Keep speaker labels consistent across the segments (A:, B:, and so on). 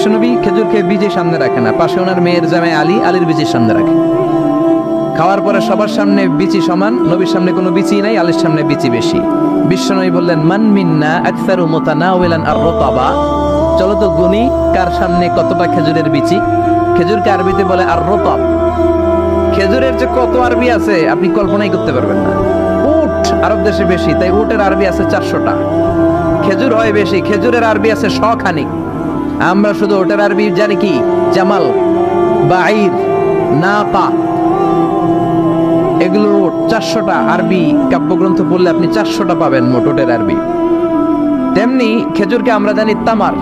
A: বিশ্বনবী খেজুর খেয়ে বীজের সামনে রাখে না, পাশে ওনার মেয়ের জামাই আলী, আলীর বীজের সামনে রাখে। খাওয়ার পরে সবার সামনে বিচি সমান, নবীর সামনে কোনো বিচি নাই, আলীর সামনে বিচি বেশি। বিশ্বনবী বললেন, মান মিন্না আকসারু মুতানাওয়ালান আর-রুতাবা, চলো তো গুনি কার সামনে কতটা খেজুরের বিচি। খেজুরকে আরবিতে বলে আর-রুতাব। খেজুরের যে কত আরবি আছে আপনি কল্পনাই করতে পারবেন না। উট আরব দেশে বেশি, তাই উটের আরবি আছে 400টা। খেজুর হয় বেশি, খেজুরের আরবি আছে 100 খানিক। আমরা শুধু ওটার আরবি জানি কি, জামাল, বাঈর, নাকা, এগুলো 400টা আরবি কাব্যগ্রন্থ পড়লে আপনি 400টা পাবেন মোট ওটের আরবি। তেমনি খেজুরকে আমরা জানি তামার।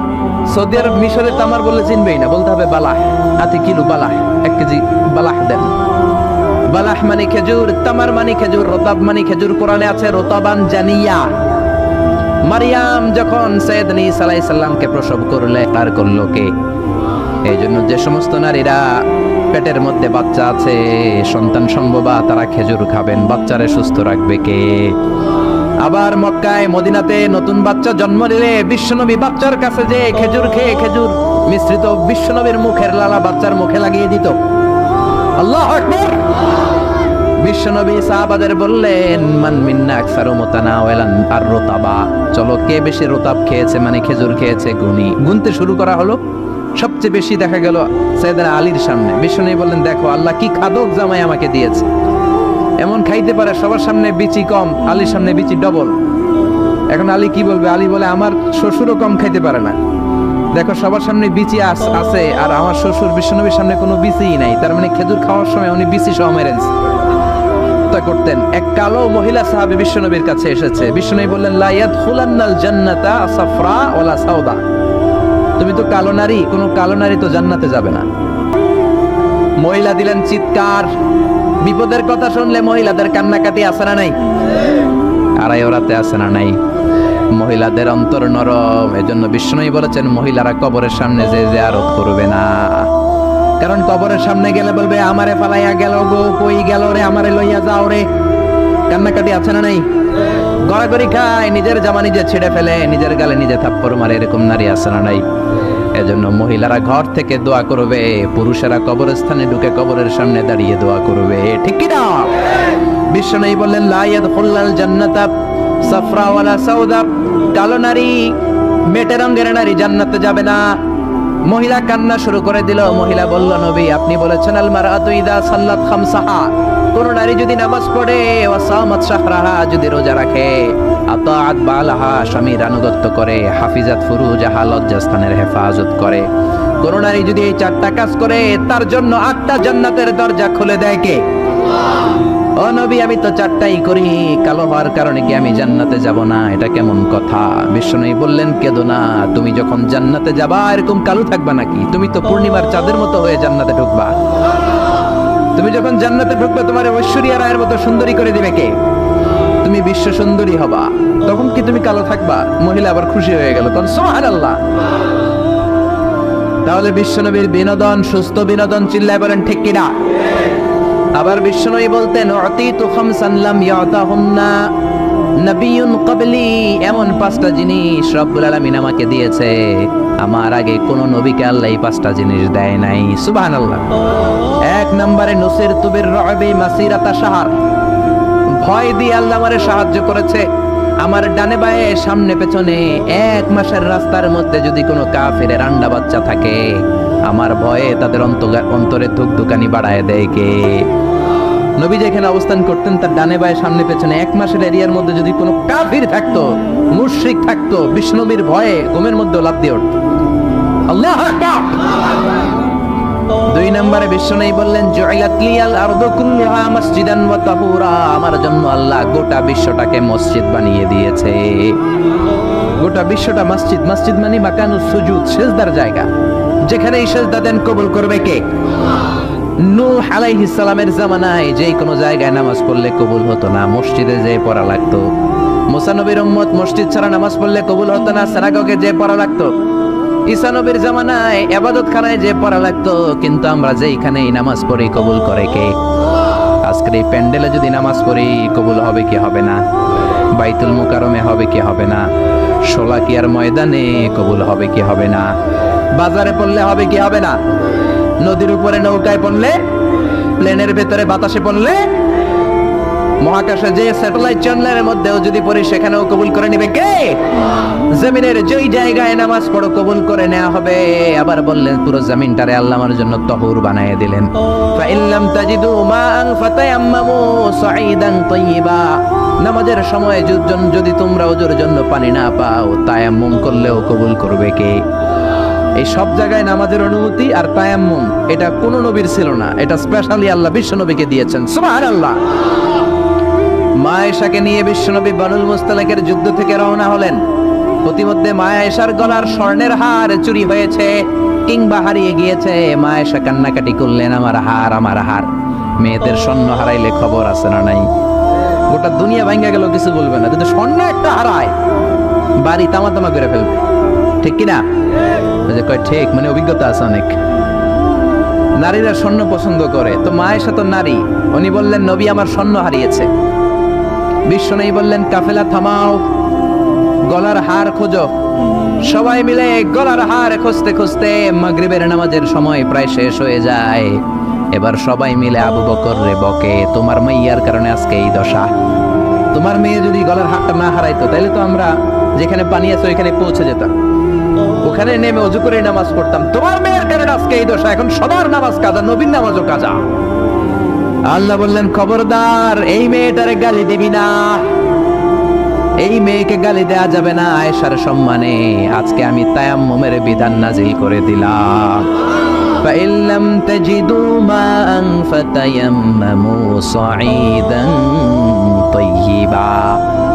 A: সৌদি আরব মিশরে তামার বললে চিনবেই না, বলতে হবে বালাহ। আতি কিলো বালাহ, 1 কেজি বালাহ দেন। বালাহ মানে খেজুর, তামার মানে খেজুর, রতাব মানে খেজুর। কোরআনে আছে রতাবান জানিয়া। মারিয়াম যখন সাইয়েদনা ঈসা আলাইহিস সালামকে প্রসব করলে, আর করলো কে? এই জন্য যে সমস্ত নারীরা পেটের মধ্যে বাচ্চা আছে, সন্তান সম্ভবা, তারা খেজুর খাবেন। বাচ্চারে সুস্থ রাখবে কে? আবার মক্কায় মদিনাতে নতুন বাচ্চা জন্ম নিলে বিশ্বনবী বাচ্চার কাছে যে খেজুর খেয়ে খেজুর মিশ্রিত বিশ্বনবীর মুখের লালা বাচ্চার মুখে লাগিয়ে দিত। আল্লাহু আকবার। বিশ্বনবী সাহাবাদের বললেন, মান মিন্না আকসারু মুতানাওয়ালান আর-রুতাবা, চলো কে বেশি রতাব খেয়েছে মানে খেজুর খেয়েছে গুনি। গুনতে শুরু করা হলো। সবচেয়ে বেশি দেখা গেল সাইয়েদনা আলীর সামনে। বিশ্বনবী বললেন, দেখো আল্লাহ কি খাদক জামাই আমাকে দিয়েছে। এমন খাইতে পারে, সবার সামনে বিচি কম, আলীর সামনে বিচি ডবল। এখন আলী কি বলবে? আলী বলে, আমার শ্বশুরও কম খাইতে পারে না। দেখো সবার সামনে বিচি আছে, আর আমার শ্বশুর বিশ্বনবীর সামনে কোনো বিচিই নাই। তার মানে খেজুর খাওয়ার সময় উনি বিচি সহ মেরেন করতেন। এক কালো মহিলা সাহাবী বিশ্বনবীর কাছে এসেছে। বিশ্বনবী বললেন, লা ইয়াদখুলান্নাল জান্নাতা সাফরা ওয়ালা সাউদা, তুমি তো কালো নারী, কোনো কালো নারী তো জান্নাতে যাবে না। মহিলা দিলেন চিৎকার। বিপদের কথা শুনলে মহিলাদের কান্নাকাটি আছে না নাই? আড়াই ওরাতে আছে না নাই? মহিলাদের অন্তর নরম। এজন্য বিশ্বনবী বলেছেন, মহিলারা কবরের সামনে যে জিয়ারত করবে না। কারণ কবরের সামনে গেলে বলবে, আমারে ফালাইয়া গেল গো, কই গেল রে, আমারে লইয়া যাও রে। কান্নাকাটি আছে না নাই? গড়াগড়ি খায়, নিজের জামা নিজে ছিঁড়ে ফেলে, নিজের গালে নিজে থাপ্পড় মারে, এরকম নারী আছে না নাই? এজন্য মহিলারা ঘর থেকে দোয়া করবে, পুরুষেরা কবরস্থানে ঢুকে কবরের সামনে দাঁড়িয়ে দোয়া করবে। ঠিক কি না? বিশ্বনবী বললেন, লা ইয়াদখুলাল জান্নাতা সাফরা ওয়ালা সাউদা, কালো নারী, মেটে রঙের নারী জান্নাতে যাবে না। মহিলা কান্না শুরু করে দিল। মহিলা বলল, নবী আপনি বলেছেন, আল মারআতু ইযা সাল্লাত খামসাহা, কোন নারী যদি নামাজ পড়ে, ওয়া সামাত শাহরাহা, যদি রোজা রাখে, আতাআত বালাহা, স্বামীর আনুগত্য করে, হাফিজাত ফুরুজাহা, লজ্জাস্থানের হেফাজত করে, কোন নারী যদি এই 4টা কাজ করে, তার জন্য 8টা জান্নাতের দরজা খুলে দেয় কে? ও নবী, আমি তো 4টাই করি, কালো হওয়ার কারণে কি আমি জান্নাতে যাব না? এটা কেমন কথা? বিশ্বনবী বললেন, কেঁদো না, তুমি যখন জান্নাতে যাবা এরকম কালো থাকবা নাকি? তুমি তো পূর্ণিমার চাঁদের মতো হয়ে জান্নাতে ঢুকবা। তুমি যখন জান্নাতে ঢুকবে, তোমার ঐশ্বরিয়া রায়ের মতো সুন্দরী করে দিবে কে? তুমি বিশ্ব সুন্দরী হবা, তখন কি তুমি কালো থাকবা? মহিলা আবার খুশি হয়ে গেল, তখন সুবহানাল্লাহ। তাহলে বিশ্বনবীর বিনোদন, সুস্থ বিনোদন, চিল্লায় বলেন ঠিক কিনা? আবার বিশ্বনবী বলতেন, উতিতু খামসান লাম ইয়াতাহুন্না নাবিয়্যুন ক্বাবলি, এমন 5টা জিনিস রব্বুল আলামিন আমাকে দিয়েছে, আমার আগে কোন নবীকে আল্লাহ এই 5টা জিনিস দেয় নাই। সুবহানাল্লাহ। 1 নম্বরে নুসিরতু বির-রু'বি মাসিরাতা শাহর, ভয় দিয়ে আল্লাহ আমারে সাহায্য করেছে। আমার ডানে বায়ে সামনে পেছনে 1 মাসের রাস্তার মধ্যে যদি কোনো কাফিরের আন্ডা বাচ্চা থাকে, আমার ভয়ে তাদের অন্তরে ধুকধুকানি বাড়ায় দেয় কে? নবী যেখানে অবস্থান করতেন, তার ডানে বায়ে সামনে পেছনে 1 মাসের এরিয়ার মধ্যে যদি কোনো কাফির থাকতো, মুশরিক থাকতো, বিষ্ণবীর ভয়ে ঘুমের মধ্যে লাফ দিয়ে উঠত। আল্লাহু আকবার। 2 নম্বরে বিশ্বনবী বললেন, জুইলাত লিয়াল আরদু কুল্লুহা মাসজিদান ওয়া তাহুরা, আমার জন্য আল্লাহ গোটা বিশ্বটাকে মসজিদ বানিয়ে দিয়েছে। গোটা বিশ্বটা মসজিদ। মসজিদ মানে মাকানুস সুজুদ, সিজদার জায়গা, যেখানে সিজদা দেন কবুল করবে কে? নূহ আলাইহিস সালামের জামানায় যে কোনো জায়গায় নামাজ পড়লে কবুল হতো না, মসজিদে যেয়ে পড়া লাগতো। মুসা নবীর উম্মত মসজিদ ছাড়া নামাজ পড়লে কবুল হতো না, সিনাগগে যেয়ে পড়া লাগতো। ঈসা নবীর জামানায় ইবাদতখানায় যে পড়া লাগতো, কিন্তু আমরা যেইখানেই নামাজ পড়ি কবুল করে কে? আজকের এই প্যান্ডেলে যদি নামাজ পড়ি কবুল হবে কি হবে না? বাইতুল মুকাররমে হবে কি হবে না? শোলাকিয়ার ময়দানে কবুল হবে কি হবে না? বাজারে পড়লে হবে কি হবে না? নদীর উপরে নৌকায় পড়লে, প্লেনের ভেতরে বাতাসে পড়লে, মহাকাশে যে স্যাটেলাইট চ্যানেলের মধ্যেও যদি পড়ি সেখানেও কবুল করে নিবে কে? জমিনের যেই জায়গায় নামাজ পড়ো কবুল করে নেওয়া হবে। আবার বললেন পুরো জমিনটারে আল্লাহ আমার জন্য তহুর বানিয়ে দিলেন। ফাইল্লাম তাজিদু মাআন ফাতায়াম্মামু সাঈদান তাইয়্যিবা। নামাজের সময় যদি তোমরা ওজুর জন্য পানি না পাও, তায়াম্মুম করলেও কবুল করবে কে? এই সব জায়গায় নামাজের অনুমতি আর তায়াম্মুম, এটা কোন নবীর ছিল না, এটা স্পেশালি আল্লাহ বিশ্ব নবীকে দিয়েছেন। সুবহানাল্লাহ। মা আয়েশাকে নিয়ে বিশ্বনবী বানুল মুস্তালিকের যুদ্ধ থেকে রওনা হলেন। প্রতিমধ্যে মা আয়েশার গলার স্বর্ণের হার চুরি হয়েছে কিংবা হারিয়ে গিয়েছে। মা আয়েশা কান্নাকাটি করলেন, আমার হার, আমার হার। মেয়েদের স্বর্ণ হারাইলে খবর আছে না নাই? গোটা দুনিয়া ভাঙ্গা গেল কিছু বলবে না, কিন্তু স্বর্ণ একটা হারায় বাড়ি তামা তামা করে ফেলবে, ঠিক কিনা? কয় ঠিক, মানে অভিজ্ঞতা আছে অনেক। নারীরা স্বর্ণ পছন্দ করে, তো মা আয়েশা তো নারী, উনি বললেন নবী আমার স্বর্ণ হারিয়েছে। বিশ্বনবী বললেন কাফেলা থামাও, গলার হার খোঁজো। সবাই মিলে গলার হার খুঁজতে খুঁজতে মাগরিবের নামাজের সময় প্রায় শেষ হয়ে যায়। এবার সবাই মিলে আবু বকর রে বকে, তোমার মাইয়ার কারণে আজকে এই দশা। তোমার মেয়ে যদি গলার হারটা না হারাইতো তাহলে তো আমরা যেখানে পানি আছে ওইখানে পৌঁছে যেতাম, ওখানে নেমে ওযু করে নামাজ পড়তাম। তোমার মেয়ের কারণে আজকে এই দশা, এখন সবার নামাজ কাজা, নবীর নামাজও কাজা। আল্লাহ বললেন খবরদার, এই মেয়েটারে গালি দিবি না, এই মেয়েকে গালি দেয়া যাবে না আয়েশার সম্মানে। আজকে আমি তায়াম্মুমের বিধান নাজিল করে দিলাম। ফাইল্লাম তাজিদু মাআন ফাতায়াম্মামু সাঈদান তাইয়্যিবা।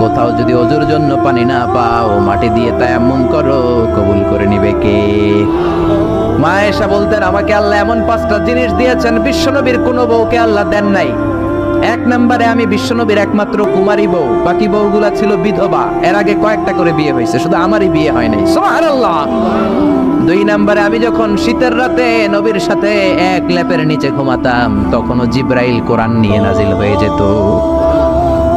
A: কোথাও যদি ওযুর জন্য পানি না পাও, মাটি দিয়ে তায়াম্মুম করো, কবুল করে নিবে কে? মা আয়েশা বলতেন আমাকে আল্লাহ এমন 5টা জিনিস দিয়েছেন বিশ্বনবীর কোনো বউকে আল্লাহ দেন নাই। এক নম্বরে আমি বিশ্বনবীর একমাত্র কুমারী বউ, বাকি বউগুলা ছিল বিধবা, এর আগে কয়েকটা করে বিয়ে হয়েছে, শুধু আমারই বিয়ে হয় নাই। সুবহানাল্লাহ। 2 নম্বরে আমি যখন শীতের রাতে নবীর সাথে এক লেপের নিচে ঘুমাতাম, তখনও জিবরাইল কোরআন নিয়ে নাজিল হয়ে যেত।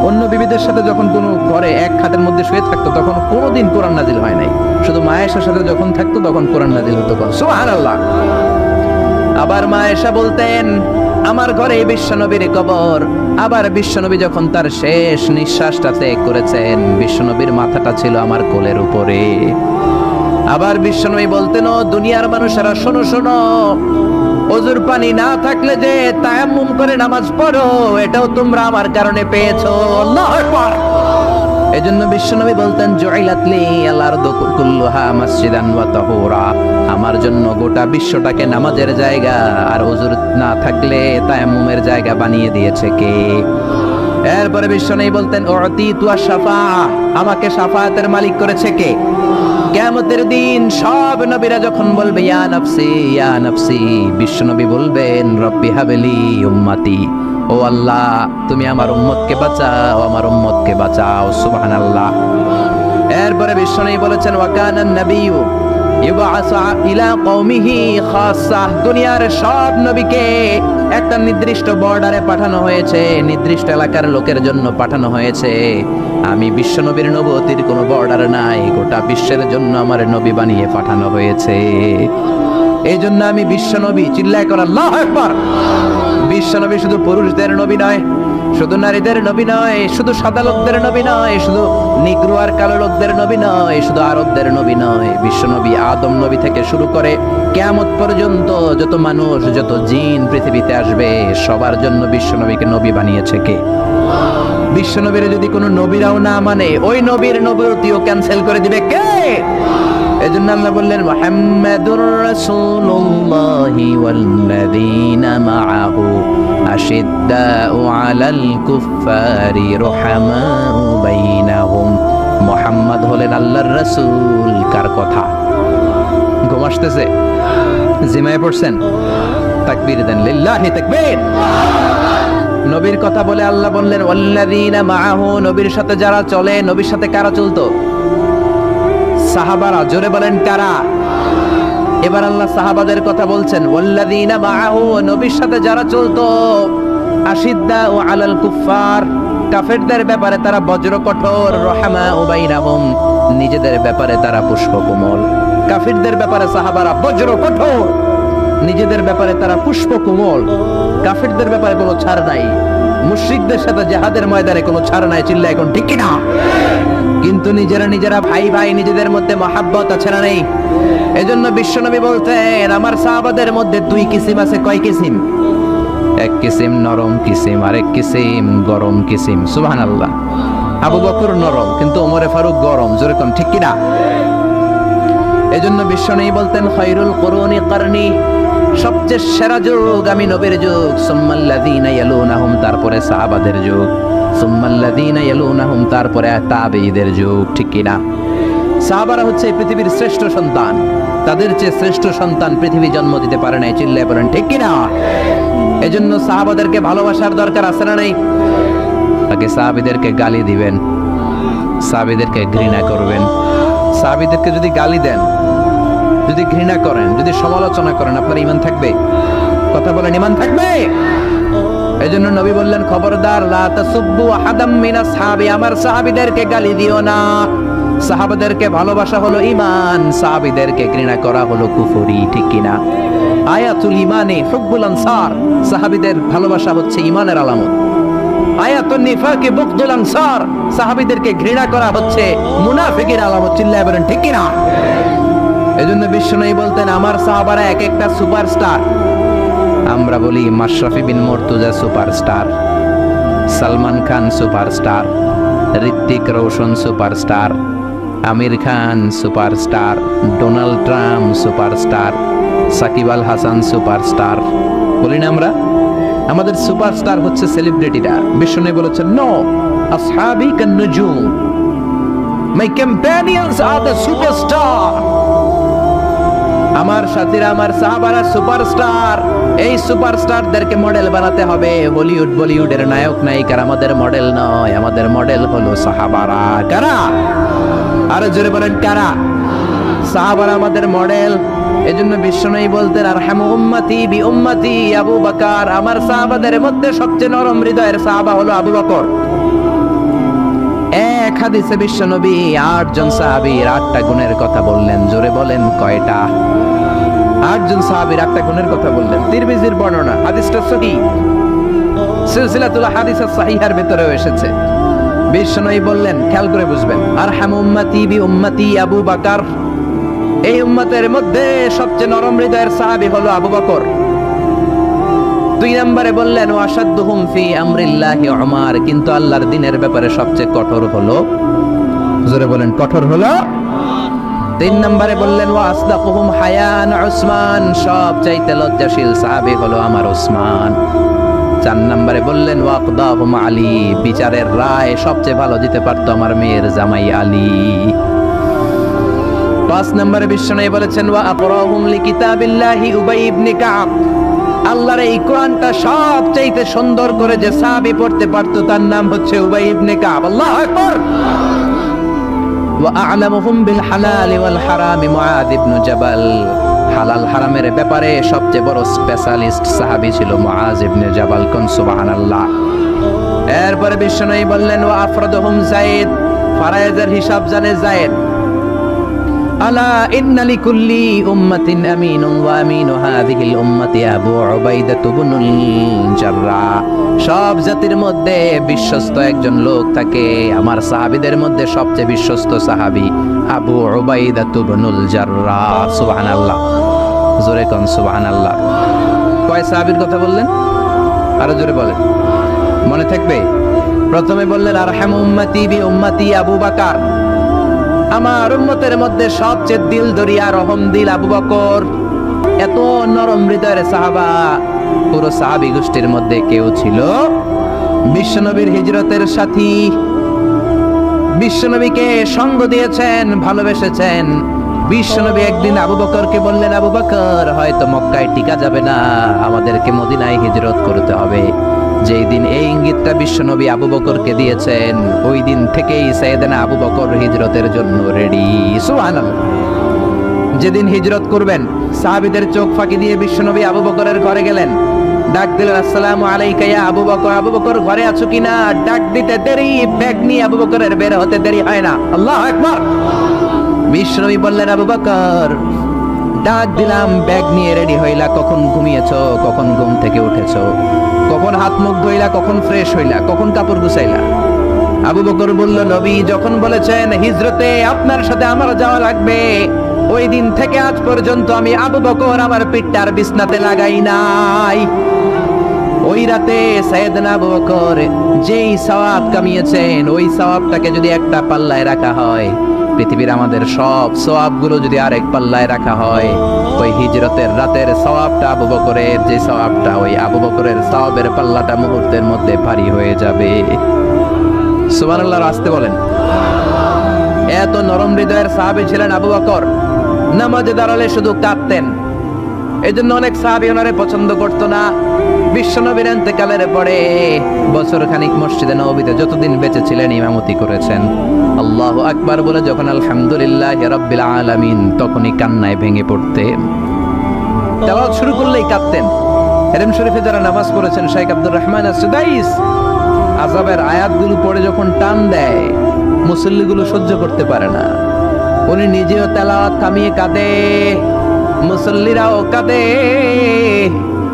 A: অন্য বিবিদের সাথে যখন কোনো ঘরে এক খাটের মধ্যে শুয়ে থাকতো তখন কোনোদিন কোরআন নাজিল হয় নাই, শুধু মা আয়েশার সাথে যখন থাকতো তখন কোরআন নাজিল হতো। সুবহানাল্লাহ। আবার মা আয়েশা বলতেন আমার ঘরে বিশ্বনবীর কবর। আবার বিশ্বনবী যখন তার শেষ নিঃশ্বাসটা ত্যাগ করেছেন, বিশ্বনবীর মাথাটা ছিল আমার কোলের উপরে। আবার বিশ্বনবী বলতেন ও দুনিয়ার মানুষেরা শোনো শোনো, ওযুর পানি না থাকলে যে তায়াম্মুম করে নামাজ পড়ো, এটাও তোমরা আমার কারণে পেয়েছো। আল্লাহু আকবার। এজন্য বিশ্বনবী বলতেন জুইলাত লি আল আরদু কুল্লুহা মাসজিদান ওয়া তাহুরা। আমার জন্য গোটা বিশ্বটাকে নামাজের জায়গা আর ওযুর না থাকলে তায়াম্মুমের জায়গা বানিয়ে দিয়েছে কে? এরপরে বিশ্বনবী বলতেন উতিতু আশ-শাফাআহ, আমাকে শাফায়াতের মালিক করেছে কে? কিয়ামতের দিন সব নবীরা যখন বলবে ইয়া নাফসি ইয়া নাফসি, বিশ্বনবী বলবেন রব্বি হাবলি উম্মতি, ও আল্লাহ তুমি আমার উম্মতকে বাঁচাও, আমার উম্মতকে বাঁচাও। সুবহানাল্লাহ। এরপরে বিশ্বনবী বলেছেন ওয়া কানান নাবিয়্যু ইউবআসু ইলা কওমিহি খাসসা, দুনিয়ার সব নবীকে একটা নির্দিষ্ট বর্ডারে পাঠানো হয়েছে, নির্দিষ্ট এলাকার লোকের জন্য পাঠানো হয়েছে। আমি বিশ্বনবীর নবুয়তির কোনো বর্ডার নাই, গোটা বিশ্বের জন্য আমার নবী বানিয়ে পাঠানো হয়েছে। এই জন্য আমি বিশ্বনবী, চিল্লায় কর আল্লাহু আকবার। বিশ্বনবী শুধু পুরুষদের নবী নয়, শুধু নারীদের নবী নয়, শুধু সাদা লোকদের নবী নয়, শুধু নিগ্রো আর কালো লোকদের নবী নয়, শুধু আরবদের নবী নয়। বিশ্বনবী আদম নবী থেকে শুরু করে কিয়ামত পর্যন্ত যত মানুষ, যত জিন পৃথিবীতে আসবে, সবার জন্য বিশ্বনবীকে নবী বানিয়েছে কে? বিশ্বনবীর যদি কোনো নবীরাও না মানে, ওই নবীর নবুয়তিও ক্যান্সেল করে দিবে কে? এজন্য আল্লাহ বললেন মুহাম্মাদুর রাসূলুল্লাহি ওয়াল্লাযীনা মাআহু আশিদ্দাউ আলাল কুফফারি রুহামাউ বাইনাহুম। মুহাম্মদ হলেন আল্লাহর রাসূল। কার কথা? ঘুম আসতেছে? জিমায় পড়ছেন? তাকবীর দেন, লিল্লাহি তাকবীর। নবীর কথা বলে আল্লাহ বললেন ওয়াল্লাযীনা মাআহু, নবীর সাথে যারা চলে। নবীর সাথে কারা চলতো? সাহাবারা। জোরে বলেন কারা? এবার আল্লাহ সাহাবাদের কথা বলছেন ওয়াল্লাযীনা মাআহু, নবীর সাথে যারা চলতো। আশিদ্দাউ আলাল কুফফার, কাফেরদের ব্যাপারে তারা বজ্র কঠোর। রহমাউ বাইনাহুম, নিজেদের ব্যাপারে তারা পুষ্প কোমল। কাফিরদের ব্যাপারে সাহাবারা বজ্র কঠোর, নিজেদের ব্যাপারে তারা পুষ্প কোমল। কাফিরদের ব্যাপারে কোনো ছাড় নাই, মুশরিকদের সাথে জিহাদের ময়দানে কোনো ছাড় নাই। চিল্লা এখন ঠিক কি না? কিন্তু নিজেরা ভাই ভাই, নিজেদের মধ্যে মহাব্বত আছে না নেই? এজন্য বিশ্বনবী বলতেন আমার সাহাবাদের মধ্যে দুই কিসিম আছে। কয় কিসিম? এক কিসিম নরম কিসিম, আরেক কিসিম গরম কিসিম। সুবহানাল্লাহ। আবু বকর নরম, কিন্তু ওমরে ফারুক গরম। জোরে কোন ঠিক কি না? এজন্য বিশ্বনবী বলতেন খায়রুল কুরুনি কারনি, সবচেয়ে সেরা যুগ আমি নবীর যুগ, সুম্মাল্লাযীনা ইয়ালুনাহুম, তারপরে সাহাবাদের যুগ, সুম্মাল্লাযীনা ইয়ালুনাহুম, তারপরে তাবেঈদের যুগ। ঠিক কি না? সাহাবারা হচ্ছে এই পৃথিবীর শ্রেষ্ঠ সন্তান, তাদের চেয়ে শ্রেষ্ঠ সন্তান পৃথিবী জন্ম দিতে পারে নাই। চিল্লায় বলেন ঠিক কি না? এজন্য সাহাবাদেরকে ভালোবাসার দরকার আছে না নেই? তাকে সাহাবীদেরকে গালি দিবেন, সাহাবীদেরকে ঘৃণা করবেন। সাহাবীদেরকে যদি গালি দেন, যদি ঘৃণা করেন, যদি সমালোচনা করেন, আপনার ঈমান থাকবে? কথা বলেন, ঈমান থাকবে? এজন্য নবী বললেন খবরদার, লা তাসুব্বু আহাদাম মিনাস সাহাবী, আমার সাহাবীদেরকে গালি দিও না। সাহাবাদেরকে ভালোবাসা হলো ঈমান, সাহাবীদেরকে ঘৃণা করা হলো কুফরি। ঠিক কি না? আয়াতুল ঈমানি হুব্বুল আনসার, সাহাবীদের ভালোবাসা হচ্ছে ঈমানের আলামত। আয়াতুন নিফাকি বুগদুল আনসার, সাহাবীদেরকে ঘৃণা করা হচ্ছে মুনাফিকের আলামত। চিল্লায় বলেন ঠিক কি না? এজন্য বিশ্বনবী বলতেন আমার সাহাবারা এক একটা সুপারস্টার। আমরা বলি Mashrafe bin Mortaza superstar, Salman Khan superstar, Hrithik Roshan superstar, Aamir Khan superstar, Donald Trump superstar, Shakib Al Hasan superstar. বলি না আমরা? আমাদের সুপারস্টার হচ্ছে সেলিব্রিটিরা। বিশ্বনবী বলেছেন নো, আসহাবি কান নুজুম, মাই কম্প্যানিয়নস আর দ্য সুপারস্টার। আমার সাথীরা, আমার সাহাবারা সুপারস্টার। এই সুপারস্টারদেরকে মডেল বানাতে হবে। হলিউড বলিউডের নায়ক নায়িকার আমাদের মডেল নয়, আমাদের মডেল হলো সাহাবারা। কারা? আরো জোরে বলেন কারা? সাহাবারা আমাদের মডেল। এজন্য বিশ্বনবী বলতেন আরহামু উম্মতি বি উম্মতি আবু বকর, আমার সাহাবাদের মধ্যে সবচেয়ে নরম হৃদয়ের সাহাবা হলো আবু বকর। এক হাদিসে বিশ্বনবী 8 জন সাহাবীর 8টা গুণের কথা বললেন। জোরে বলেন কয়টা? 8 জন সাহাবীর 8টা গুণের কথা বললেন। তিরমিজির বর্ণনা, হাদিসটা সহিহ, সিলসিলাতুল হাদিস সাহিহার ভিতরেও এসেছে। বিশ্বনবী বললেন, খেয়াল করে বুঝবেন, আরহামু উম্মতি বি উম্মতি আবু বকর, এই উম্মতের মধ্যে সবচেয়ে নরম হৃদয়ের সাহাবী হলো আবু বকর। 2 নম্বরে বললেন ওয়াশাদ্দুহুম ফি আমরিল্লাহি উমর, কিন্তু আল্লাহর দ্বীনের ব্যাপারে সবচেয়ে কঠোর হলো, জোরে বলেন কঠোর হলো। 3 নম্বরে বললেন ওয়া আসদাকুহুম হায়ান উসমান, সবচাইতে লজ্জাশীল সাহাবী হলো আমার উসমান। 4 নম্বরে বললেন ওয়া আকদাহুম আলী, বিচারের রায় সবচেয়ে ভালো দিতে পারতো আমার মেয়ের জামাই আলী। 5 নম্বরে বিশ্বনবী বলেছেন ওয়া আকরাহুম লিকিতাবিল্লাহি উবাই ইবনে কাব, আল্লাহর এই কোরআনটা সবচাইতে সুন্দর করে যে সাহাবী পড়তে পারতো তার নাম হচ্ছে উবাই ইবনে কাব। আল্লাহু আকবার। ওয়া আ'লামুহুম বিল হালাল ওয়াল হারাম মুআয ইবনে জাবাল, হালাল হারামের ব্যাপারে সবচেয়ে বড় স্পেশালিস্ট সাহাবী ছিল মুআয ইবনে জাবাল। কোন সুবহানাল্লাহ। এরপরে বিশ্বনবী বললেন ওয়া আফরাদুহুম যায়েদ, ফারায়েজের হিসাব জানে যায়েদ। আলা ইন্না লিকুল্লি উম্মাতিন আমিনুন ওয়া আমিনু হাযিহিল উম্মতি আবু উবাইদা ইবনুল জাররাহ, সব জাতির মধ্যে বিশ্বস্ত একজন লোক থাকে, আমার সাহাবীদের মধ্যে সবচেয়ে বিশ্বস্ত সাহাবী আবু উবাইদা ইবনুল জাররাহ। সুবহানাল্লাহ। জোরে কোন সুবহানাল্লাহ। কয় সাহাবীর কথা বললেন? আরো জোরে বলেন, মনে থাকবে? প্রথমে বললেন আরহামু উম্মতি বি উম্মতি আবু বকর, আমার উম্মতের মধ্যে সবচেয়ে দিল দরিয়া রহম দিল আবু বকর। এত নরম হৃদয়ের সাহাবা পুরো সাহাবী গোষ্ঠীর মধ্যে কেউ ছিল? বিশ্বনবীর হিজরতের সাথী, বিশ্বনবীকে সঙ্গ দিয়েছেন, ভালোবেসেছেন। বিশ্বনবী একদিন আবু বকরকে বললেন আবু বকর হয়তো মক্কায় টিকা যাবে না, আমাদেরকে মদিনায় হিজরত করতে হবে। যেই দিন এই ইঙ্গিতটা বিশ্বনবী আবু বকরকে দিয়েছেন, ওই দিন থেকেই সাইয়েদনা আবু বকর হিজরতের জন্য রেডি। সুবহানাল্লাহ। যেদিন হিজরত করবেন সাহাবীদের চোখ ফাঁকি দিয়ে বিশ্বনবী আবু বকরের ঘরে গেলেন, ডাক দিলেন আসসালামু আলাইকা ইয়া আবু বকর। আবু বকর ঘরে আছো কিনা? ডাক দিতে দেরি, ব্যাগ নিয়ে আবু বকরের বের হতে দেরি হয় না। আল্লাহু আকবার। বিশ্বনবী বললেন, আবু বকর, ডাক দিলাম, ব্যাগ নিয়ে রেডি হইলা, কখন ঘুমিয়েছো, কখন ঘুম থেকে উঠেছো, কখন হাত মুখ ধুইলা, কখন ফ্রেশ হইলা, কখন কাপড় গুছাইলা? আবু বকর বলল, নবী যখন বলেছেন হিজরতে আপনার সাথে আমার যাওয়া লাগবে, ওই দিন থেকে আজ পর্যন্ত আমি আবু বকর আমার পিঠটার বিছনাতে লাগাই নাই। ওই রাতে সাইয়েদনা আবু বকর যেই সওয়াব কামিয়েছেন, ওই সওয়াবটাকে যদি একটা পাল্লায় রাখা হয়, পৃথিবীর আমাদের সব সওয়াবগুলো যদি আরেক পাল্লায় রাখা হয়, ওই হিজরতের রাতের সওয়াবটা আবু বকরের যে সওয়াবটা, ওই আবু বকরের সওয়াবের পাল্লাটা মুহূর্তের মধ্যে ভারী হয়ে যাবে। সুবহানাল্লাহ, আসতে বলেন। এত নরম হৃদয়ের সাহাবী ছিলেন আবু বকর। নামাজে দাঁড়ালে শুধু কাঁদতেন, এই জন্য অনেক সাহাবী ওনারে পছন্দ করতো না। বিশ্বনবীর ইন্তেকালের পরে বছর খানিক মসজিদে নববীতে যতদিন বেঁচে ছিলেন ইমামতি করেছেন। আল্লাহু আকবার বলে যখন আলহামদুলিল্লাহি রাব্বিল আলামিন, তখনই কান্নায় ভেঙে পড়তেন। তেলাওয়াত শুরু করলেই কাঁদতেন। হেরেম শরীফে যারা নামাজ পড়েছেন, শেখ আব্দুর রহমান আস-সুদাইস আযাবের আয়াতগুলো পড়ে যখন টান দেয়, মুসল্লিগুলো সহ্য করতে পারে না। উনি নিজেও তেলাওয়াত থামিয়ে কাঁদে, মুসল্লিরাও কাঁদে।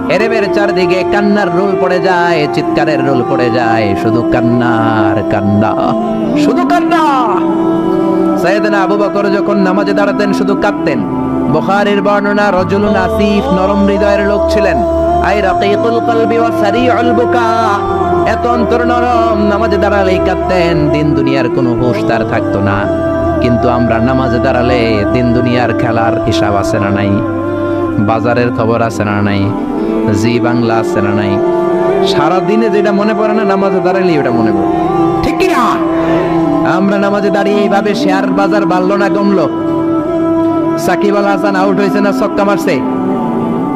A: হেরেমের চারদিকে কান্নার রোল পড়ে যায়, চিৎকারের রোল পড়ে যায়, শুধু কান্নার কান্না, শুধু কান্না। সাইয়েদনা আবু বকর যখন নামাজে দাঁড়াতেন শুধু কাঁদতেন। বুখারীর বর্ণনা, রজুলুন আসিফ, নরম হৃদয়ের লোক ছিলেন। আই রাকীকুল কলবি ওয়া সারিউল বুকা, এত অন্তর নরম, নামাজে দাঁড়ালেই কাঁদতেন। দিন দুনিয়ার কোনো হুঁশ তার থাকতো না। কিন্তু আমরা নামাজে দাঁড়ালে দিন দুনিয়ার খেলার হিসাব আছে না নাই, বাজারের খবর আছে না নাই, জি বাংলা আছে না নাই, সারা দিনে যেটা মনে পড়ে না নামাজে দাঁড়ালেই ওটা মনে পড়ে, ঠিক কি না? আমরা নামাজে দাঁড়িয়ে এইভাবে শেয়ার বাজার বাড়লো না কমলো, সাকিব আল হাসান আউট হয়েছে না ছক্কা মারছে,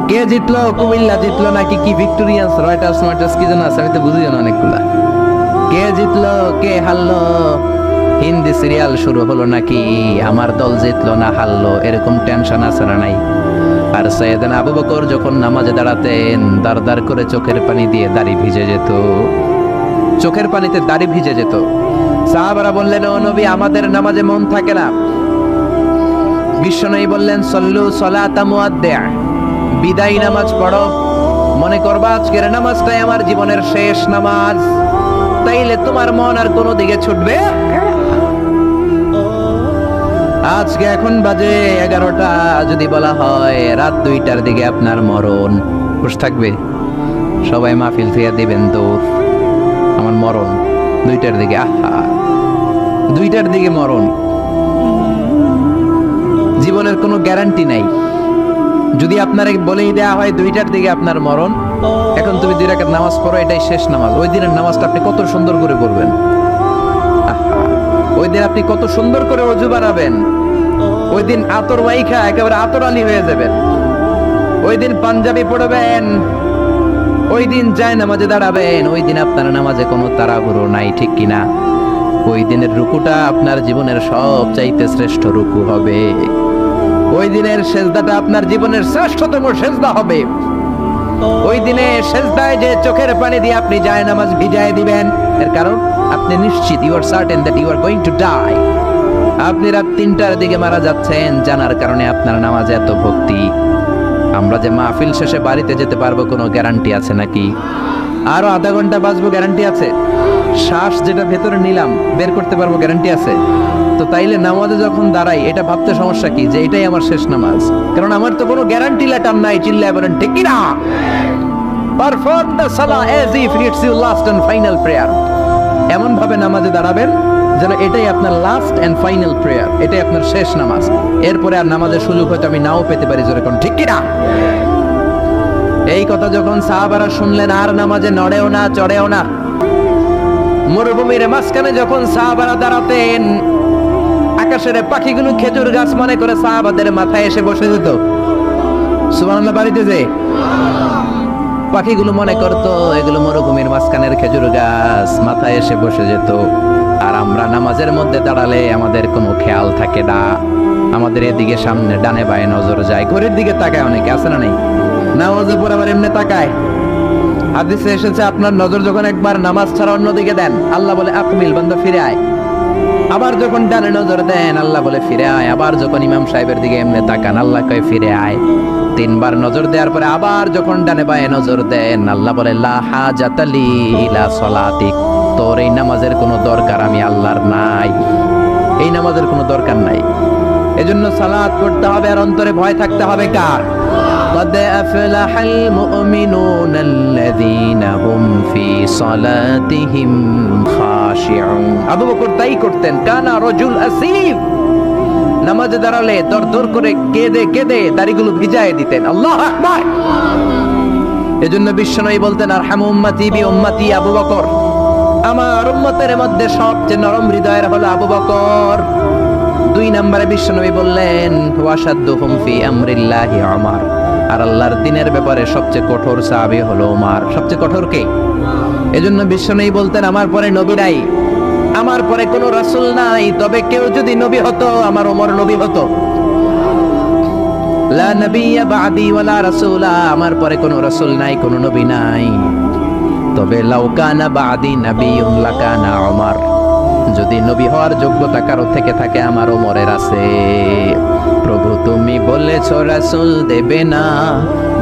A: কে জিতলো, কুমিল্লা জিতলো নাকি কি ভিক্টোরিয়ান্স, রয়টার্স মার্টার্স কি যেন আছে, আমি তো বুঝিও না অনেকগুলা, কে জিতলো কে হারলো, হিন্দি সিরিয়াল শুরু হলো নাকি আমার দল জিতলো না হারলো, এরকম টেনশন আছে না নাই? আর সাইয়েদনা আবু বকর যখন নামাজে দাঁড়াতেন, দাঁড় দাঁড় করে চোখের পানি দিয়ে দাড়ি ভিজে যেত, চোখের পানিতে দাড়ি ভিজে যেত। সাহাবারা বললেন, ও নবী, আমাদের নামাজে মন থাকে না। বিশ্বনবী বললেন, সল্লু সলাতা মুআদ্দিআ, বিদায় নামাজ পড়ো, মনে করবা আজকের নামাজটাই আমার জীবনের শেষ নামাজ, তাইলে তোমার মন আর কোনো দিকে ছুটবে। আজকে এখন বাজে 11টা, যদি বলা হয় রাত 2টার দিকে আপনার মরণ, খুশ থাকবে? সবাই মাহফিল থেকে দিবেন দৌড়, আমার মরণ 2টার দিকে, আহা 2টার দিকে মরণ। জীবনের কোনো গ্যারান্টি নাই। যদি আপনার বলেই দেয়া হয় 2টার দিকে আপনার মরণ, এখন তুমি 2 রাকাত নামাজ পড়ো, এটাই শেষ নামাজ, ওই দিনের নামাজটা আপনি কত সুন্দর করে পড়বেন, ওই দিন আপনি কত সুন্দর করে ওযু বানাবেন, ওই দিন আতর মাইখা একেবারে আতর আলী হয়ে যাবেন, ওই দিন পাঞ্জাবি পড়বেন, ওই দিন যায় নামাজে দাঁড়াবেন, ওই দিন আপনার নামাজে কোনো তাড়াহুড়ো নাই, ঠিক কিনা? ওই দিনের রুকুটা আপনার জীবনের সব চাইতে শ্রেষ্ঠ রুকু হবে, ওই দিনের সেজদাটা আপনার জীবনের শ্রেষ্ঠতম সেজদা হবে। ওই দিনে সেজদায় যে চোখের পানি দিয়ে আপনি যায় নামাজ ভিজায় দিবেন, এর কারণ আপনি নিশ্চিত, you are certain that you are going to die. আপনি রাত 3টার দিকে মারা যাচ্ছেন, জানার কারণে আপনার নামাজে এত ভক্তি। আমরা যে মাহফিল শেষে বাড়িতে যেতে পারবো কোনো গ্যারান্টি আছে নাকি? আরো আধা ঘন্টা বাঁচবো গ্যারান্টি আছে? শ্বাস যেটা ভেতরে নিলাম বের করতে পারবো গ্যারান্টি আছে? তো তাইলে নামাজে যখন দাঁড়াই এটা ভাবতে সমস্যা কি যে এটাই আমার শেষ নামাজ? কারণ আমার তো কোনো গ্যারান্টি লেটার নাই। চিল্লায় বলেন ঠিক কি না? পারফর্ম দ্য সালাহ as if it's your last and final prayer. এমন ভাবে নামাজে দাঁড়াবেন যেন এটাই আপনার লাস্ট এন্ড ফাইনাল প্রেয়ার, এটাই আপনার শেষ নামাজ। এরপরে আর নামাজের সুযোগ হয়তো আমি নাও পেতে পারি, জোরে কোন ঠিক কি না? এই কথা যখন সাহাবারা শুনলেন আর নামাজে নড়েও না চড়েও না। মরুভূমির মাঝখানে যখন সাহাবারা দাঁড়াতেন, আকাশের পাখিগুলো খেজুর গাছ মনে করে সাহাবাদের মাথায় এসে বসে যেত। সুবহানাল্লাহ, বাড়িতে যে পাখিগুলো মনে করতো এগুলো মরুভূমির মাঝখানের খেজুর গাছ, মাথায় এসে বসে যেত। আর আমরা নামাজের মধ্যে দাঁড়ালে আমাদের কোনো খেয়াল থাকে না, আমাদের এদিকে সামনে ডানে বায়ে নজর যায়, ঘড়ির দিকে তাকায়, অনেকে আছে না নেই? নামাজের পর আবার এমনি তাকায়। হাদিসে এসেছে আপনার নজর যখন একবার নামাজ ছাড়া অন্যদিকে দেন, আল্লাহ বলে আকবিল, বান্দা ফিরে আয়। আবার যখন ডানে নজর দেন আল্লাহ বলে ফিরে আয়। আবার যখন ইমাম সাহেবের দিকে এমনি তাকান আল্লাহ কয় ফিরে আয়। তিনবার নজর দেওয়ার পরে আবার যখন ডানে বায়ে নজর দেন আল্লাহ বলে লা হাজাতা লি ইলা সলাতিক, তোর এই নামাজের কোনো দরকার আমি আল্লাহর নাই, এই নামাজের কোনো দরকার নাই। এজন্য সালাত করতে হবে আর অন্তরে ভয় থাকতে হবে কার? قد أفلح المؤمنون الذين هم في صلاتهم خاشعون। আবু বকর তাই করতেন, কানা রাজুল আসিফ, নামাজে দাঁড়ালে দরদর করে কেঁদে কেঁদে দাড়িগুলো ভিজায় দিতেন। আল্লাহু আকবার। এজন্য বিশ্বনবী বলতেন আরহামু উম্মতি বি উম্মতি আবু বকর, আমার উম্মতের মধ্যে সবচেয়ে নরম হৃদয়ের হলো আবু বকর। 2 নম্বরে বিশ্বনবী বললেন ওয়াশাদ্দুহুম ফি আমরিল্লাহি উমর, আর আল্লাহর দ্বীনের ব্যাপারে সবচেয়ে কঠোর সাহাবী হলো উমর। সবচেয়ে কঠোর কে? এজন্য বিশ্বনবী বলতেন আমার পরে নবী নাই, আমার পরে কোনো রাসূল নাই, তবে কেউ যদি নবী হতো আমার ওমর নবী হতো। লা নবিয়্যা বা'দি ওয়ালা রাসূলা, আমার পরে কোনো রাসূল নাই, কোনো নবী নাই, তবে লাউ কানা বা'দি নাবিয়্যুন লাকানা উমর, যদি নবী হওয়ার যোগ্যতা কারো থেকে থাকে আমার ওমরের আছে। প্রভু তুমি বলেছো রাসূল দেবে না,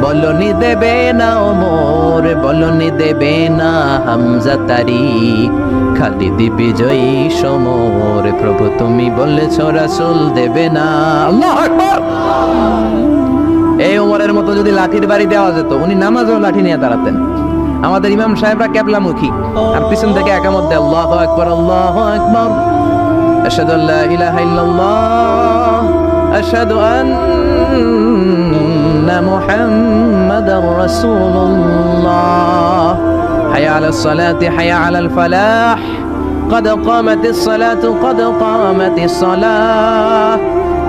A: বলনি দেবে না ওমর, বলনি দেবে না হামজা তারিক, খালিদ বিজয়ী সমর। প্রভু তুমি বলেছো রাসূল দেবে না। আল্লাহু আকবার। এই ওমরের মতো যদি লাঠির বাড়ি দেওয়া যেত, উনি নামাজেও লাঠি নিয়ে দাঁড়াতেন। আমাদের ইমাম সাহেবরা কেবলামুখী, আর পিছন থেকে একামত দেয় আল্লাহু আকবার আল্লাহু আকবার, আশহাদু আল্লা ইলাহা ইল্লাল্লাহ, আশহাদু আন্না মুহাম্মাদার রাসূলুল্লাহ, হাইয়া আলাস সালাতি হাইয়া আলাল ফালাহ, قد قامت الصلاة قد قامت الصلاة,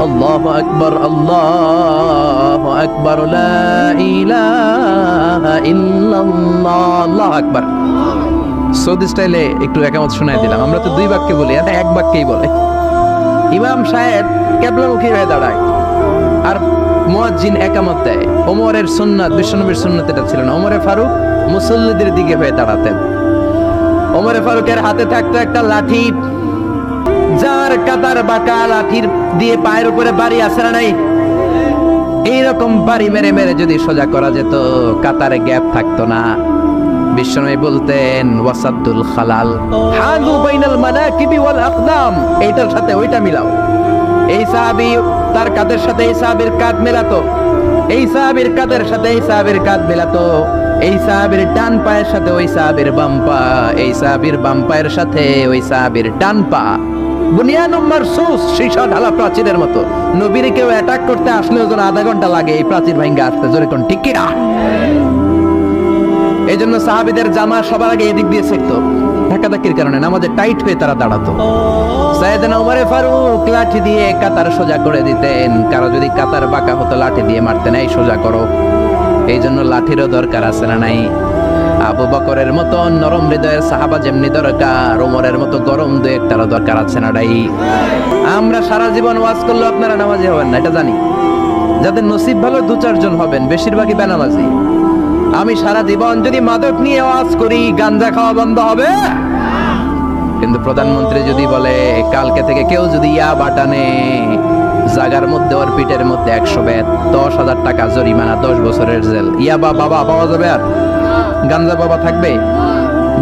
A: আল্লাহু আকবার আল্লাহু আকবার, লা ইলাহা ইল্লাল্লাহ, আল্লাহু আকবার। সৌদি স্টাইলে একটু একামত শোনায় দিলাম। আমরা তো 2 বাক্যে বলি, এটা 1 বাক্যেই বলে। ইমাম সাহেব কিবলামুখী হয়ে দাঁড়ায় আর মুয়াজ্জিন একামত দেয়। ওমরের সুন্নাত, বিশ্বনবীর সুন্নাত এটা ছিল না। ওমরে ফারুক মুসল্লিদের দিকে হয়ে দাঁড়াতেন। ওমরে ফারুকের হাতে থাকতো একটা লাঠি, যার কাতার বাঁকা, লাঠির দিয়ে পায়ের উপরে বাড়ি আছে না নাই, এইরকম বাড়ি মেরে মেরে যদি সোজা করা যেত কাতারে গ্যাপ থাকতো না। বিশ্বনবী বলতেন ওয়াসাদুল খালাল, হালু বাইনাল মানাকিবি ওয়াল আকদাম, এইটার সাথে ওইটা মিলাও। এই সাহাবী তার কাঁধের সাথে এই সাহাবীর কাঁধ মেলাতো, এই সাহাবীর কাঁধের সাথে এই সাহাবীর কাঁধ মেলাতো, এই সাহাবীর ডান পায়ের সাথে ওই সাহাবীর বাম পা, এই সাহাবীর বাম পায়ের সাথে ওই সাহাবীর ডান পা। বুনিয়ানুম মারসুস, সীসা ঢালা প্রাচীরের মতো। নবীর কেউ অ্যাটাক করতে আসলেও যেন আধা ঘন্টা লাগে এই প্রাচীর ভাঙ্গা আসতে। জোরে কোন ঠিক কিনা? এই জন্য সাহাবীদের জামা সবার আগে এদিক দিয়ে ছেকতো, ধাক্কাধাক্কির কারণে নামাজে টাইট হয়ে তারা দাঁড়াতো। সাইয়েদনা ওমরে ফারুক লাঠি দিয়ে কাতার সোজা করে দিতেন। কারো যদি কাতার বাঁকা হতো লাঠি দিয়ে মারতেন, এই সোজা করো। এই জন্য লাঠিরও দরকার আছে না নাই? আবু বকরের মতো নরম হৃদয়ের সাহাবা যেমনি দরকার, ওমরের মতো গরম 2-1টারও দরকার আছে না নাই? আমরা সারা জীবন ওয়াজ করলে আপনারা নামাজি হবেন না, এটা জানি। যাদের নসিব ভালো 2-4 জন হবেন, বেশিরভাগই বেনামাজি। আমি সারা জীবন যদি মাদক নিয়ে ওয়াজ করি, গাঞ্জা খাওয়া বন্ধ হবে? কিন্তু প্রধানমন্ত্রী যদি বলে কালকে থেকে কেউ যদি ইয়াবা টানে, জাগার মধ্যে ওর পিঠের মধ্যে 100 বেত, 10,000 টাকা জরিমানা, 10 বছরের জেল। ইয়াবা বাবা পাওয়া যাবে আর গাঞ্জা বাবা থাকবে?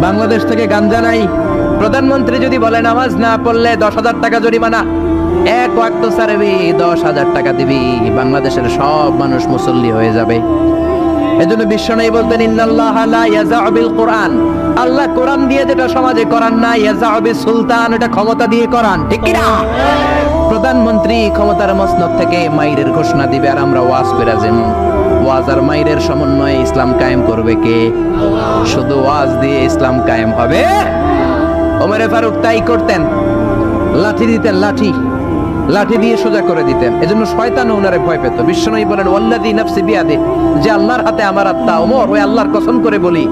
A: বাংলাদেশ থেকে গাঞ্জা নাই। প্রধানমন্ত্রী যদি বলে নামাজ না পড়লে 10,000 টাকা জরিমানা, 1 ওয়াক্ত ছাড়বি 10,000 টাকা দিবি, বাংলাদেশের সব মানুষ মুসল্লি হয়ে যাবে। এজন্য বিশ্বনবী বলতেন ইন্নাল্লাহা লা ইয়াযাউ বিল কুরআন, আল্লাহ কোরআন দিয়ে যেটা সমাজে করান না, ইয়াযাউ বিস সুলতান, এটা ক্ষমতা দিয়ে করান। ঠিক কি না? প্রধানমন্ত্রী ক্ষমতার মসনদ থেকে মাইরের ঘোষণা দিবে, আর আমরা ওয়াজ করে যাম। ওয়াজ আর মাইরের সমন্বয়ে ইসলাম কায়েম করবে কে? শুধু ওয়াজ দিয়ে ইসলাম কায়েম হবে? ওমরে ফারুক তাই করতেন, লাঠি দিতেন, লাঠি লাঠি দিয়ে সোজা করে দিতেন। এজন্য শয়তান ওনারে ভয় পেত। বিশ্বনবী বলেন ওয়াল্লাযী নাফসি বিয়াদি, যে আল্লাহর হাতে আমার আত্মা, ওমর ওই আল্লাহর কসম করে বলি,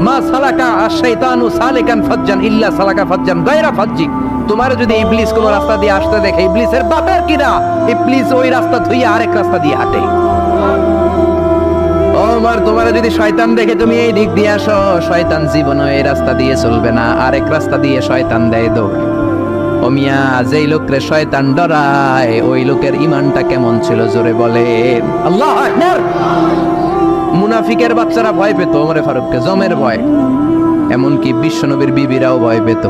A: মা সালাকা আশ-শাইতানু সালিকান ফাজ্জান ইল্লা সালাকা ফাজ্জান গায়রা ফাজ্জি, তোমার যদি ইবলিস কোন রাস্তা দিয়ে আসতে দেখে, ইবলিসের বাপের কিনা, ইবলিস ওই রাস্তা ধুইয়া আরেক রাস্তা দিয়ে হাঁটে। ওমর তোমার যদি শয়তান দেখে তুমি এই দিক দিয়ে আসো, শয়তান জীবনে এই রাস্তা দিয়ে চলবে না, আরেক রাস্তা দিয়ে শয়তান দেয় দৌড়। ও মিয়া, যেই লোকরে শয়তান ডরায় ওই লোকের ঈমানটা কেমন ছিল জোরে বলেন আল্লাহু আকবার। মুনাফিকের বাচ্চারা ভয় পেত ওমরে ফারুককে, জমের ভয়। এমনকি বিশ্বনবীর বিবিরাও ভয় পেত।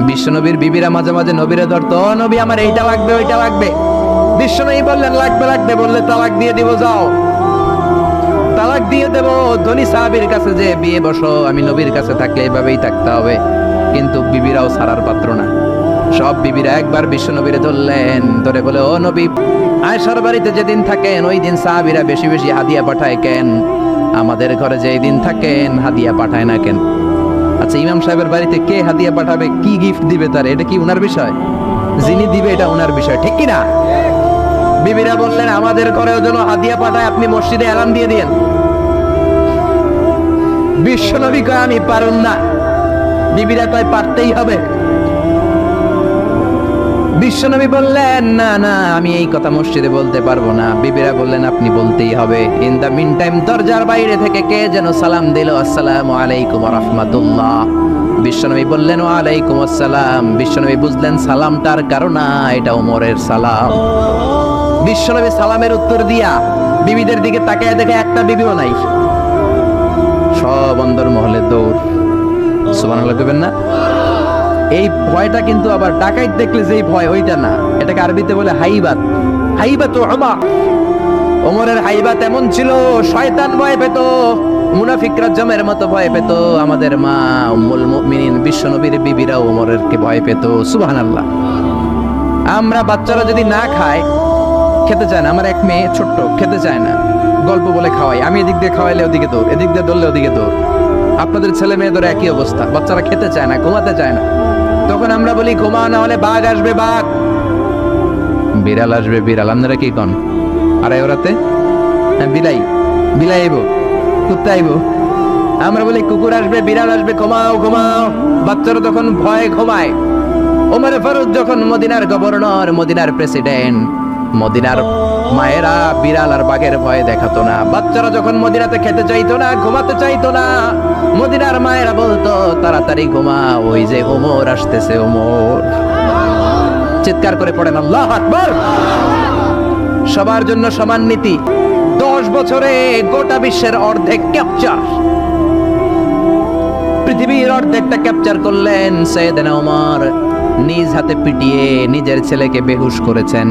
A: বিশ্বনবীর বিবিরা মাঝে মাঝে নবীরে ধরতো, ও নবী আমার এইটা লাগবে ওইটা লাগবে। বিশ্বনবী বললেন লাগবে লাগবে, বললে তালাক দিয়ে দিব, যাও তালাক দিয়ে দেব। ধনী সাহাবীর কাছে যে বিয়ে বসো, আমি নবীর কাছে থাকলে এভাবেই থাকতে হবে। কিন্তু বিবিরাও ছাড়ার পাত্র না। সব বিবিরা একবার বিশ্বনবীরে ধরলেন, ধরে বলে, ও নবী, আয়েশার বাড়িতে যেদিন থাকেন ওই দিন সাহাবীরা বেশি বেশি হাদিয়া পাঠায় কেন? আমাদের ঘরে যেই দিন থাকেন হাদিয়া পাঠায় না কেন? আচ্ছা, ইমাম সাহেবের বাড়িতে কে হাদিয়া পাঠাবে, কি গিফট দিবে তার, এটা কি উনার বিষয়? যিনি দিবে এটা উনার বিষয়, ঠিক কি না? বিবিরা বললেন, আমাদের ঘরেও যেন হাদিয়া পাঠায়, আপনি মসজিদে এলান দিয়ে দিয়েন। বিশ্বনবী কয়, আমি পারুম না। বিবিরা কয়, পারতেই হবে। বিশ্বনবী বললেন, না না, আমি এই কথা মসজিদে বলতে পারবো না। বিবিরা বললেন, আপনি বলতেই হবে। ইন দা মিন টাইম দরজার বাইরে থেকে কে যেন সালাম দিল, আসসালামু আলাইকুম ওয়া রাহমাতুল্লাহ। বিশ্বনবী বললেন, ওয়া আলাইকুম আসসালাম। বিশ্বনবী বুঝলেন সালামটার কারণ না, এটা ওমরের সালাম। বিশ্বনবী সালামের উত্তর দিয়া বিবিদের দিকে তাকায় দেখে একটা বিবিও নাই। সব অন্দর মহলে দৌড়। সুবহানাল্লাহ কইবেন না? এই ভয়টা কিন্তু আবার ডাকাইত দেখলে যেই ভয় ওইটা না, এটাকে আরবিতে বলে হাইবাত। হাইবাত ওমর, ওমরের হাইবাত এমন ছিল, শয়তান ভয় পেত, মুনাফিকরা জমের মতো ভয় পেত। আমাদের মা উম্মুল মুমিনিন বিশ্বনবীর বিবিরা ওমরের কে ভয় পেত। সুবহানাল্লাহ। আমরা বাচ্চারা যদি না খায়, খেতে চায় না, আমার এক মেয়ে ছোট্ট খেতে চায় না, গল্প বলে খাওয়াই, আমি এদিক দিয়ে খাওয়াইলে ওদিকে দৌড়, এদিক দিয়ে দৌড়লে ওদিকে দৌড়। আপনাদের ছেলে মেয়েদের একই অবস্থা, বাচ্চারা খেতে চায় না, ঘুমাতে চায় না। তখন আমরা বলি, ঘুমা, না হলে বাঘ আসবে বাঘ, বিড়াল আসবে বিড়াল। আপনারা কি কন? আর ওরাতে বিলাই বিলাই আইব, কুত্তা আইব। আমরা বলি কুকুর আসবে, বিড়াল আসবে, ঘুমাও ঘুমাও। বাচ্চারা তখন ভয়ে ঘুমায়। ওমর ফারুক যখন মদিনার গভর্নর, মদিনার প্রেসিডেন্ট, মদিনার মায়েরা বিড়াল আর বাঘের ভয় দেখাতো না। বাচ্চারা যখন মদিনাতে খেতে চাইতো না, ঘুমাতে চাইতো না, মদিনার মায়েরা বলতো, তাড়াতাড়ি ঘুমা, ওই যে ওমর আসতেছে, ওমর। চিৎকার করে পড়েন আল্লাহু আকবার। সবার জন্য সমান নীতি। 10 বছরে গোটা বিশ্বের অর্ধেক ক্যাপচার, পৃথিবীর অর্ধেকটা ক্যাপচার করলেন সাইয়েদনা ওমর। নিজ হাতে পিটিয়ে নিজের ছেলেকে বেহুশ করেছেন।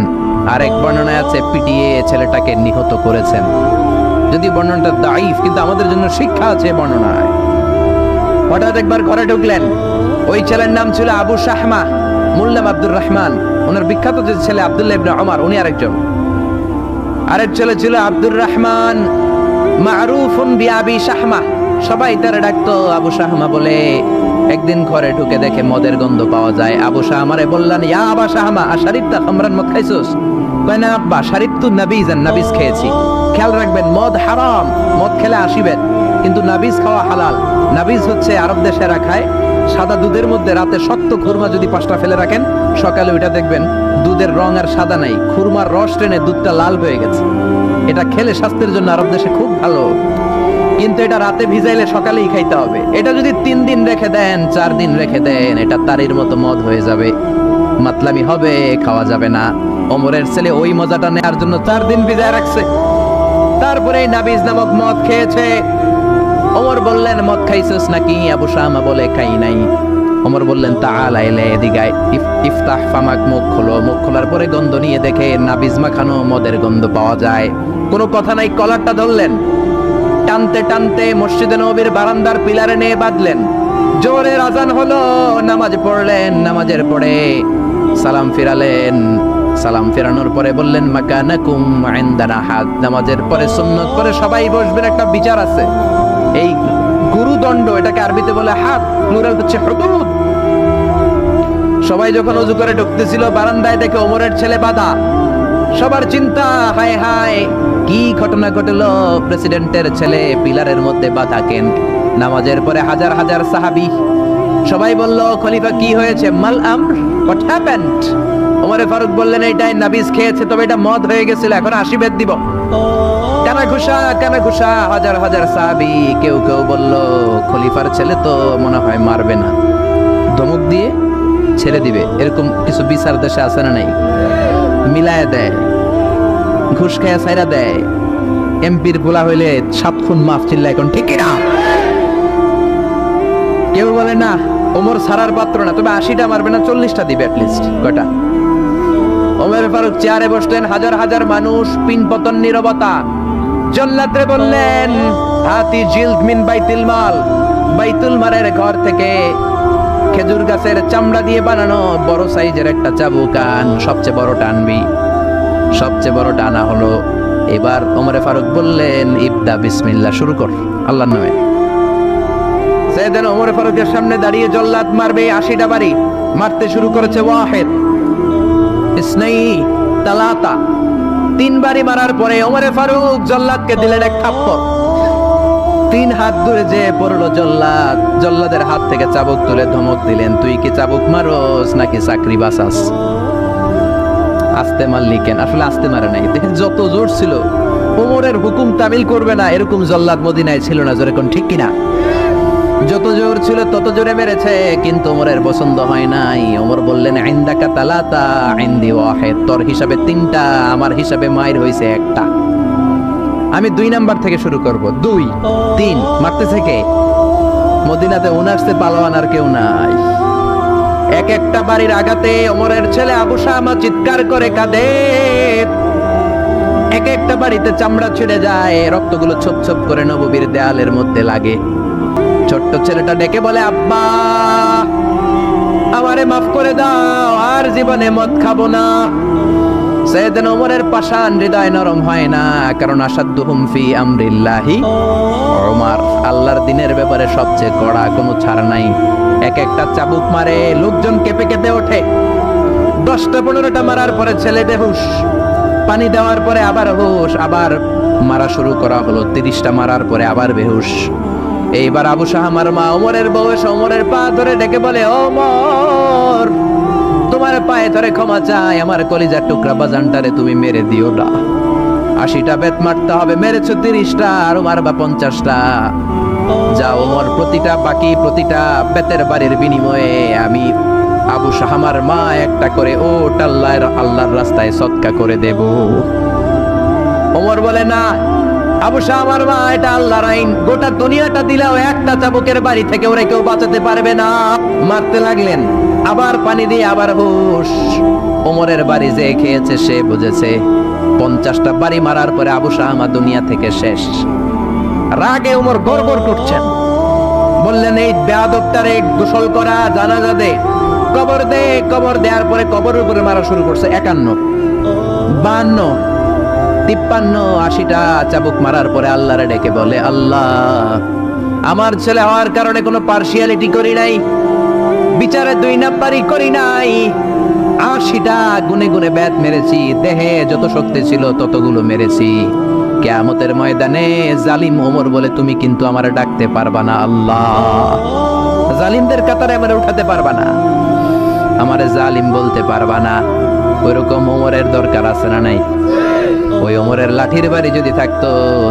A: আরেক বর্ণনায় আছে পিটিয়ে ছেলেটাকে নিহত করেছেন। যদি বর্ণনাটা দাইফ, কিন্তু আমাদের জন্য শিক্ষা আছে বর্ণনায়। হঠাৎ একবার ঘরে ঢুকলেন। ওই ছেলের নাম ছিল আবু শাহমা, মোল্লাম আব্দুর রহমান। ওনার বিখ্যাত যে ছেলে আব্দুল্লাহ ইবনে ওমর, উনি আরেকজন। আরেক ছেলে ছিল আব্দুর রহমান, মারুফুন বিআবি শাহমা, সবাই তারে ডাকতো আবু শাহমা বলে। একদিন ঘরে ঢুকে দেখে মদের গন্ধ পাওয়া যায়। আবু শাহমারে বললেন, ইয়া আবা শাহমা, আশারিবতা খামরান, মদ খাইছস? কয় না আব্বা, শারিবতু নাবিজান, নাবিজ খেয়েছি। খেয়াল রাখবেন, মদ হারাম, মদ খেলে আসিবেন, কিন্তু নাবিজ খাওয়া হালাল। নাবিজ হচ্ছে আরব দেশেরা খায়, সাদা দুধের মধ্যে রাতে শক্ত খুরমা যদি 5টা ফেলে রাখেন, সকালে ওইটা দেখবেন দুধের রং আর সাদা নাই, খুরমার রস টেনে দুধটা লাল হয়ে গেছে। এটা খেলে স্বাস্থ্যের জন্য আরব দেশে খুব ভালো, কিন্তু এটা রাতে ভিজাইলে সকালেই খাইতে হবে। এটা যদি 3 দিন রেখে দেন, 4 দিন রেখে দেন, এটা তারির মতো মদ হয়ে যাবে, মাতলামি হবে, খাওয়া যাবে না। ওমরের ছেলে ওই মজাটা নেওয়ার জন্য 4 দিন ভিজায় রাখছে, তারপরে নাবিজ নামক মদ খেয়েছে। ওমর বললেন, মদ খাইছিস নাকি? আবু শাহমা বলে, খাই নাই। ওমর বললেন, তাআলা ইলা, এদিকে আয়, ইফতাহ ফামাক, মুখ খোলো। মুখ খোলার পরে গন্ধ নিয়ে দেখে নাবিজ মাখানো মদের গন্ধ পাওয়া যায়। কোনো কথা নাই, কলারটা ধরলেন, টানতে টানতে মসজিদে নববীর বারান্দার পিলারে নিয়ে বাঁধলেন। জোরের আজান হলো, নামাজ পড়লেন। নামাজের পরে সালাম ফিরালেন। সালাম ফেরানোর পরে বললেন, মাকানাকুম ইনদানা হাদ। নামাজের পরে সুন্নত পরে সবাই বসবেন, একটা বিচার আছে। এই গুরুদণ্ড, এটাকে আরবিতে বলে হাদ, প্লুরাল হচ্ছে হুদুদ। সবাই যখন ওযু করে ঢুকতেছিল, বারান্দায় দেখে ওমরের ছেলে বাধা। সবার চিন্তা, হায় হায়, কি ঘটনা ঘটলো? প্রেসিডেন্টের ছেলে পিলারের মধ্যে বাধা কেন? নামাজের পরে হাজার হাজার সাহাবী সবাই বলল, খলিফা কি হয়েছে? মাল আমর, হোয়াট হ্যাপেন্ড? ওমর ফারুক বললেন, এইটাই নাবিজ খেয়েছে, তবে এটা মদ হয়ে গেছিল, এখন 80 বেদ দিব। কানা ঘুষা, হাজার হাজার সাহাবী। কেউ কেউ বলল, খলিফার ছেলে তো মনে হয় মারবে না, ধমক দিয়ে ছেড়ে দিবে, এরকম কিছু বিচার দেশে আছে না নাই? মিলায় দেয়, ঘুষ খায়া ছাইরা দেয়। এমপির পোলা হইলে 7 খুন মাফ, চিল্লা এখন ঠিক না? কেউ বলে না ওমর ছাড়ার পাত্র না, তবে 80টা মারবে না, 40টা দিবে অ্যাটলিস্ট। কয়টা? ওমর ফারুক চেয়ারে বসলেন, হাজার হাজার মানুষ, পিন পতন, নীরবতা। জল্লাদরে বললেন, হাতি জিলদ মিন বাইতুল মাল, বাইতুল মালের ঘর থেকে খেজুর গাছের চামড়া দিয়ে বানানো বড় সাইজের একটা চাবুক আন, সবচেয়ে বড়টা আনবি। সবচেয়ে বড়টা আনা হলো। এবার ওমরে ফারুক বললেন, ইবদা বিসমিল্লাহ, শুরু কর আল্লাহর নামে। সেদিন ওমরে ফারুকের সামনে দাঁড়িয়ে জল্লাদ মারবে 80টা বাড়ি, মারতে শুরু করেছে। ওয়াহিদ, ইসনাই, তালাতা, 3 বাড়ি মারার পরে ওমরে ফারুক জল্লাদকে দিলেন এক থাপ্পড়। 3 হাত দূরে যে পড়লো জল্লাদ, জল্লাদের হাত থেকে চাবুক তুলে ধমক দিলেন, তুই কি চাবুক মারোস নাকি চাকরি বাঁচাস? আস্তে মারলি কেন? আসলে আস্তে মারে নাই, দেখেন যত জোর ছিল। ওমরের হুকুম তামিল করবে না এরকম জল্লাদ মদিনায় ছিল না, যেরকম ঠিক কিনা? যত জোর ছিল তত জোরে মেরেছে, কিন্তু ওমরের পছন্দ হয় নাই। ওমর বললেন, ইনদাকা তালাতা ইনদি ওয়াহিদ, তোর হিসাবে 3টা, আমার হিসাবে মায়ের হইছে 1টা। আমি 2 নাম্বার থেকে শুরু করব। 2, 3 মারতেছে কে? মদিনাতে ওনারসে পালোয়ান আর কেউ নাই। এক একটা বাড়ির আঘাতে ওমরের ছেলে আবু শামা চিৎকার করে কাঁদে। এক একটা বাড়িতে চামড়া ছিঁড়ে যায়, রক্তগুলো ছোপ ছোপ করে নববীর দেয়ালের মধ্যে লাগে। ছোট্ট ছেলেটা ডেকে বলে, আব্বা আমারে মাফ করে দাও, আর জীবনে মদ খাবো না। সেদিন ওমরের পাষাণ হৃদয় নরম হয় না, কারণ আসাদ্দুহুম ফি আমরিল্লাহি ওমর, আল্লাহর দিনের ব্যাপারে সবচেয়ে কড়া, কোনো ছাড় নাই। এক একটা চাবুক মারে, লোকজন কেঁপে কেঁপে ওঠে। 10টা 15টা মারার পরে ছেলে বেহুশ, পানি দেওয়ার পরে আবার হুশ, আবার মারা শুরু করা হলো। 30টা মারার পরে আবার বেহুশ। এইবার আবু শাহমার মা ওমরের বউ এসে ওমরের পা ধরে ডেকে বলে, ওমর তোমার পায়ে ধরে ক্ষমা চাই, আমার কলিজার টুকরা বাজানটারে তুমি মেরে দিও না। 80টা বেত মারতে হবে, মেরেছো 30টা, আরো মারবা 50টা। যা ওমর, প্রতিটা বেতের বাড়ির বিনিময়ে আমি আবু শাহমার মা একটা করে ওট আল্লাহর রাস্তায় সদকা করে দেব। ওমর বলে, না আবু শাহমার মা, এটা আল্লাহর আইন, গোটা দুনিয়াটা দিলেও একটা চাবুকের বাড়ি থেকে ওরা কেউ বাঁচাতে পারবে না। মারতে লাগলেন, আবার পানি দিয়ে আবার হুশ। ওমরের বাড়ি যে খেয়েছে সে বুঝেছে। 50টা বাড়ি মারার পরে আবু শাহমা দুনিয়া থেকে শেষ। রাগে ওমর গড়গড় করছেন, বললেন, এই বেয়াদবটারে গোসল করা, জানাজা দে, কবর দে। কবর দেওয়ার পরে কবরের উপরে মারা শুরু করছে। 51, 52, 53, 80টা চাবুক মারার পরে আল্লাহরে ডেকে বলে, আল্লাহ আমার ছেলে হওয়ার কারণে কোনো পার্সিয়ালিটি করি নাই, বিচারে 2 নাম্বারই করি নাই। 80টা গুনে গুনে বেত মেরেছি, দেহে যত শক্তি ছিল ততগুলো মেরেছি। কিয়ামতের ময়দানে জালিম ওমর বলে, তুমি কিন্তু আমারে ডাকতে পারবা না আল্লাহ, জালিমদের কাতারে আমারে উঠাতে পারবা না, আমারে জালিম বলতে পারবা না। ওইরকম ওমরের দরকার আছে না নাই? ওই ওমরের লাঠির বাড়ি যদি থাকতো,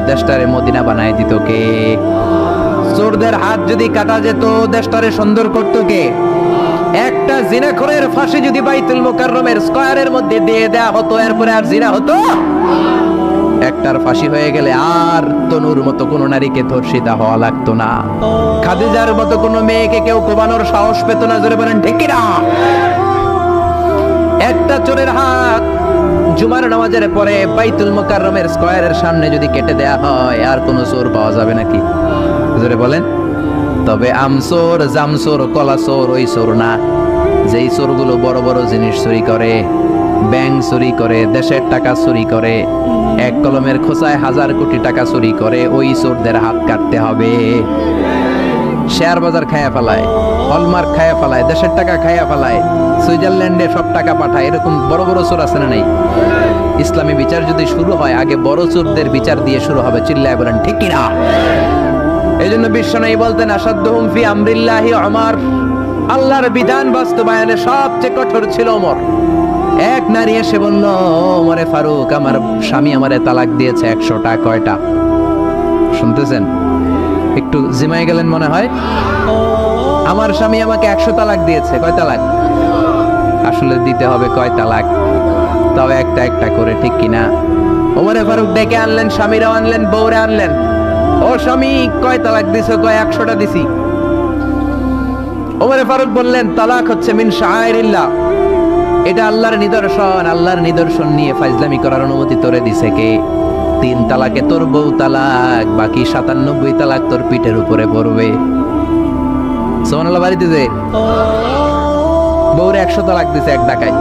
A: দেশটারে মদিনা বানায় দিত কে? চোরদের হাত যদি কাটা যেত, দেশটারে সুন্দর করতো কে? একটা জিনাখোরের ফাঁসি যদি বাইতুল মুকাররমের স্কয়ারের মধ্যে দিয়ে দেয়া হতো, এরপরে আর জিনা হতো? একটার ফাঁসি হয়ে গেলে আর তনুর মতো কোন নারীকে ধর্ষিতা হওয়া লাগতো না, খাদিজার মতো কোন মেয়েকে কেউ কোবানোর সাহস পেত না। জোরে বলেন ঠিক কিনা? একটা চোরের হাত জুমার নামাজের পরে বাইতুল মুকাররমের স্কয়ারের সামনে যদি কেটে দেয়া হয়, আর কোন চোর পাওয়া যাবে নাকি? জোরে বলেন। তবে আমচোর, জামচোর, কলাচোর ওই চোর না, যেই চোরগুলো বড় বড় জিনিস চুরি করে, ব্যাংক চুরি করে, দেশের টাকা চুরি করে, এক কলমের খোঁচায় 1000 কোটি টাকা চুরি করে, ওই চোরদের হাত কাটতে হবে। শেয়ার বাজার খায়া ফেলায়, হলমার্ক খায়া ফেলায়, দেশের টাকা খায়া ফেলায়, সুইজারল্যান্ডে সব টাকা পাঠায়, এরকম বড় বড় চোর আছে না নাই? ইসলামী বিচার যদি শুরু হয়, আগে বড় চোরদের বিচার দিয়ে শুরু হবে। চিল্লায় বলেন ঠিক কিনা? এই জন্য বিশ্বনবী বলতেন, আসাদ্দুহুম ফি আমরিল্লাহি ওমর, আল্লাহর বিধান বাস্তবায়নে সবচেয়ে কঠোর ছিল ওমর। এক নারী এসে বলল, ওমরে ফারুক, আমার স্বামী আমারে তালাক দিয়েছে 100টা। কয়টা? শুনতেছেন? একটু জিমাই গেলেন মনে হয়। আমার স্বামী আমাকে 100 তালাক দিয়েছে, কয় তালাক? আসলে দিতে হবে কয় তালাক, তবে একটা একটা করে, ঠিক কিনা? ওমরে ফারুক ডেকে আনলেন, স্বামীরাও আনলেন, বউরে আনলেন। ও স্বামী, কয় তালাক দিছো? কয় 100টা দিছি। ওমরে ফারুক বললেন, তালাক হচ্ছে মিন শাআইরিল্লাহ, এটা আল্লাহর নিদর্শন। আল্লাহর নিদর্শন নিয়ে ফাইজলামি করার অনুমতি তোরে দিছে কে? 3 তালাকে তোর বউ তালাক, বাকি 97 তালাক তোর পিঠের উপরে পড়বে। সুবহানাল্লাহ। বাড়িতে যে বউরে 100 তালাক দিছে এক ডাকায়।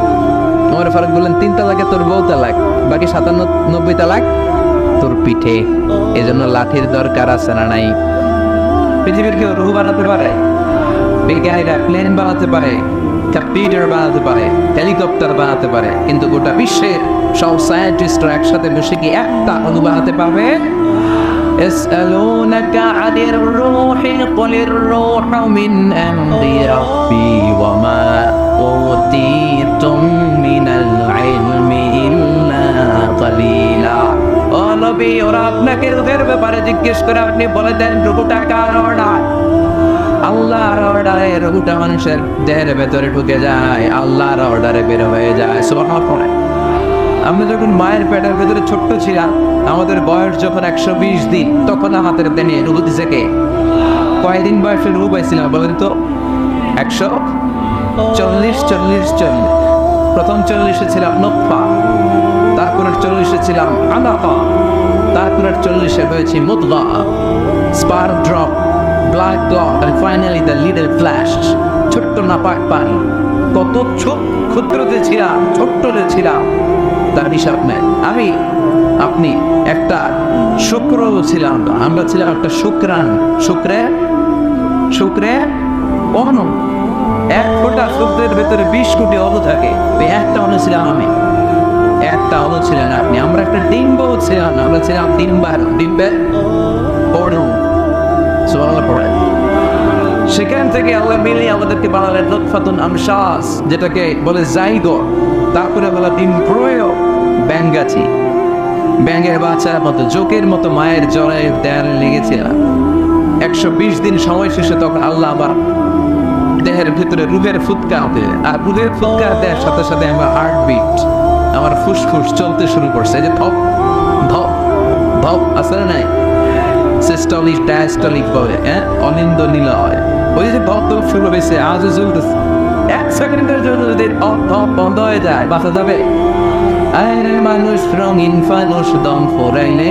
A: ওমর ফারুক বললেন, 3 তালাকে তোর বউ তালাক, বাকি 97 তালাক তোর পিঠে। এজন্য লাঠির দরকার আছে না নাই? পৃথিবীর কেউ রুহু বানাতে পারে? বিজ্ঞানীরা প্লেন বানাতে পারে, কম্পিউটার বানাতে পারে, হেলিকপ্টার বানাতে পারে, কিন্তু গোটা বিশ্বের সব সায়েন্টিস্টরা একসাথে বসে কি একটা অণু বানাতে পারবে? يسألونك عن الروح قل الروح من أمر ربي وما أوتيتم من العلم إلا قليلا। ও নবী, ওরা আপনাকে রূহের ব্যাপারে জিজ্ঞেস করে, আপনি বলে দেন রূহটা কার অর্ডার? আল্লাহর অর্ডারে রূহটা মানুষের দেহের ভেতরে ঢুকে যায়, আল্লাহর অর্ডারে বের হয়ে যায়। সুবহানাল্লাহ। আমরা যখন মায়ের পেটের ভেতরে ছোট্ট ছিলাম, আমাদের বয়স যখন 120 দিন, তখন আমাদের দেহে রূহ দিছে কে? কয়দিন বয়সে রূহ পাইছিলাম বলেন তো? 140। প্রথম 40-এ ছিলাম নতফা, তারপরের 40-এ ছিলাম আলাকা, তারপরের 40-এ হয়েছে মুদগা, sperm drop, blood clot, and finally the little flash, ছোট্ট নাপাক পানি। কত ক্ষুদ্রতে ছিলাম, ছোট্টতে ছিলাম, তার হিসাব নেই। আমি, আপনি একটা শুক্র ছিলাম, আমরা ছিলাম একটা শুক্রাণ। শুক্রে অণু, 1 ফোঁটা শুক্রের ভেতরে 20 কোটি অণু থাকে। ওই একটা অণু ছিলাম আমি, একটা অণু ছিলেন আপনি। আমরা একটা ডিম্ব ছিলাম, আমরা ছিলাম ডিম্বের অণু। সুবহানাল্লাহ পড়ে। সেখান থেকে আল্লাহ মিলিয়ে আমাদেরকে বানালেন নতফাতুন আমশাস, যেটাকে বলে জাইগোট, তারপরে বলা ডিম্প্রয়, ব্যাঙ্গাচি, ব্যাঙ্গের বাচ্চার মতো, জোকের মতো মায়ের জড়ে দেয়ালে লেগেছিলাম। 120 দিন সময় শেষে তখন আল্লাহ আবার দেহের ভিতরে রূহের ফুৎকার দিলেন, আর রূহের ফুৎকার দেওয়ার সাথে সাথে আমার হার্টবিট, আমার ফুসফুস চলতে শুরু করছে। যে ধপ ধপ ধপ আসলে নাই, সিস্টলিক ডায়াস্টলিক বলে, অনিন্দ নিলয়, ওই যে ধপ ধপ শুরু হয়েছে, আজও চলতেছে। 1 সেকেন্ডের জন্য যদি ধপ বন্ধ হয়ে যায়, বাঁচা যাবে? আরে মানুষ রঙিন ফানুষ, দম ফোরাইলে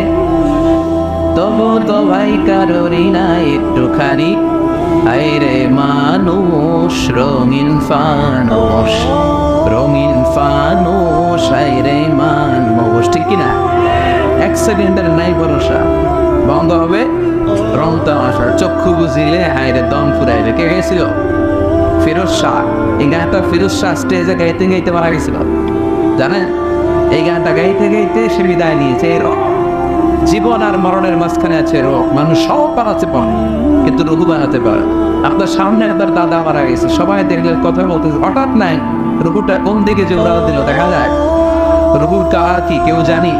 A: তবু তো ভাই কারোরই না একটুখানি। আরে মানুষ রঙিন ফানুষ, রঙিন ফানুষ, আরে মানুষ, ঠিক কিনা? 1 সেকেন্ডের নাই ভরসা, বন্ধ হবে রং তামাশা। চক্ষু বুঝিলে হাইরে দম ফুরাইলে। কে গেছিল? ফিরোজ শাহ। এই গানটা ফিরোজ শাহ স্টেজে গাইতে গাইতে মারা গেছিল, জানেন? এই গানটা গাইতে গাইতে সে বিদায় নিয়েছে। এই রোগ, জীবন আর মরণের মাঝখানে আছে রোগ। মানুষ সব বানাতে পারে, কিন্তু রঘু বানাতে পারে। আপনার সামনে আপনার দাদা মারা গেছে, সবাই দেখলে কথা বলতেছে, হঠাৎ নাই রঘুটা কোন দিকে যে উড়াল দিল দেখা যায়? রঘুর কার কি কেউ জানি?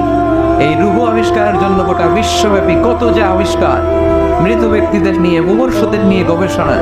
A: এই রূহ আবিষ্কারের জন্য গোটা বিশ্বব্যাপী কত যে আবিষ্কার, মৃত ব্যক্তিদের নিয়ে, মুমূর্ষুদের নিয়ে গবেষণা।